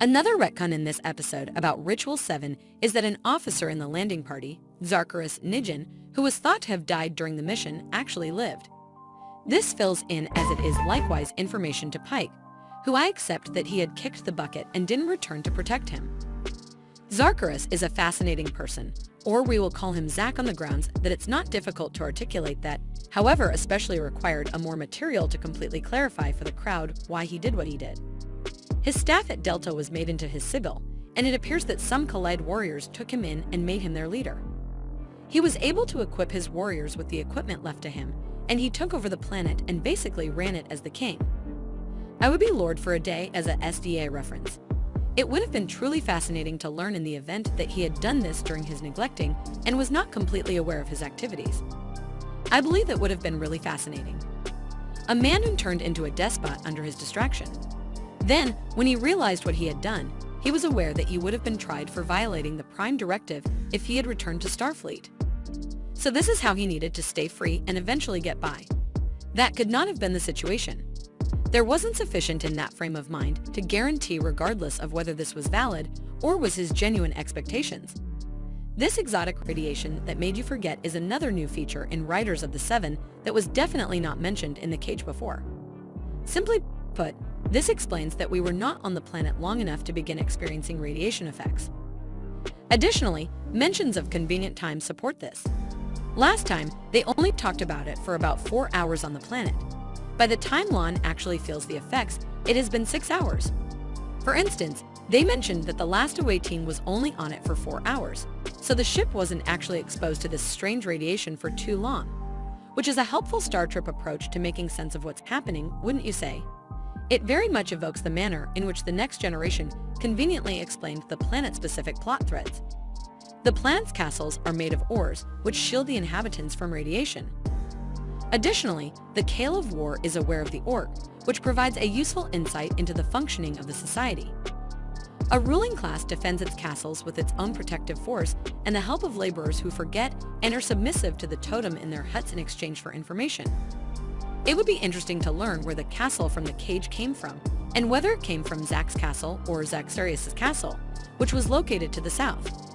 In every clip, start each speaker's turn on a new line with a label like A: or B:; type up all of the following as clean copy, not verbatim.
A: Another retcon in this episode about Ritual 7 is that an officer in the landing party, Zarkaris Nijin, who was thought to have died during the mission, actually lived. This fills in as it is likewise information to Pike, who I accept that he had kicked the bucket and didn't return to protect him. Zarkaris is a fascinating person, or we will call him Zack on the grounds that it's not difficult to articulate that, however especially required a more material to completely clarify for the crowd why he did what he did. His staff at Delta was made into his Sibyl, and it appears that some Collide warriors took him in and made him their leader. He was able to equip his warriors with the equipment left to him, and he took over the planet and basically ran it as the king. I would be Lord for a day as a SDA reference. It would have been truly fascinating to learn in the event that he had done this during his neglecting and was not completely aware of his activities. I believe it would have been really fascinating. A man who turned into a despot under his distraction. Then, when he realized what he had done, he was aware that he would have been tried for violating the Prime Directive if he had returned to Starfleet. So this is how he needed to stay free and eventually get by. That could not have been the situation. There wasn't sufficient in that frame of mind to guarantee regardless of whether this was valid or was his genuine expectations. This exotic radiation that made you forget is another new feature in Riders of the Seven that was definitely not mentioned in the cage before. Simply put, this explains that we were not on the planet long enough to begin experiencing radiation effects. Additionally, mentions of convenient time support this. Last time, they only talked about it for about 4 hours on the planet. By the time Lon actually feels the effects, it has been 6 hours. For instance, they mentioned that the last away team was only on it for 4 hours, so the ship wasn't actually exposed to this strange radiation for too long, which is a helpful Star Trek approach to making sense of what's happening, wouldn't you say? It very much evokes the manner in which the Next Generation conveniently explained the planet-specific plot threads. The planet's castles are made of ores, which shield the inhabitants from radiation. Additionally, the Kale of War is aware of the orc, which provides a useful insight into the functioning of the society. A ruling class defends its castles with its own protective force and the help of laborers who forget and are submissive to the totem in their huts in exchange for information. It would be interesting to learn where the castle from the cage came from, and whether it came from Zack's castle or Zaxarius' castle, which was located to the south.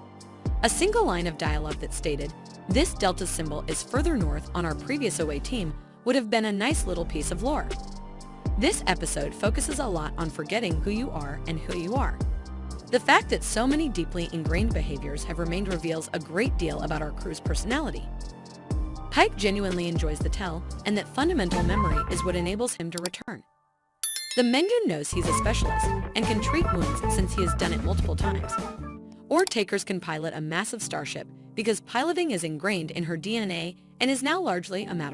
A: A single line of dialogue that stated, "This Delta symbol is further north on our previous away team," would have been a nice little piece of lore. This episode focuses a lot on forgetting who you are and who you are. The fact that so many deeply ingrained behaviors have remained reveals a great deal about our crew's personality. Pike genuinely enjoys the tell, and that fundamental memory is what enables him to return. The Mengun knows he's a specialist and can treat wounds since he has done it multiple times. Or Takers can pilot a massive starship because piloting is ingrained in her DNA and is now largely a matter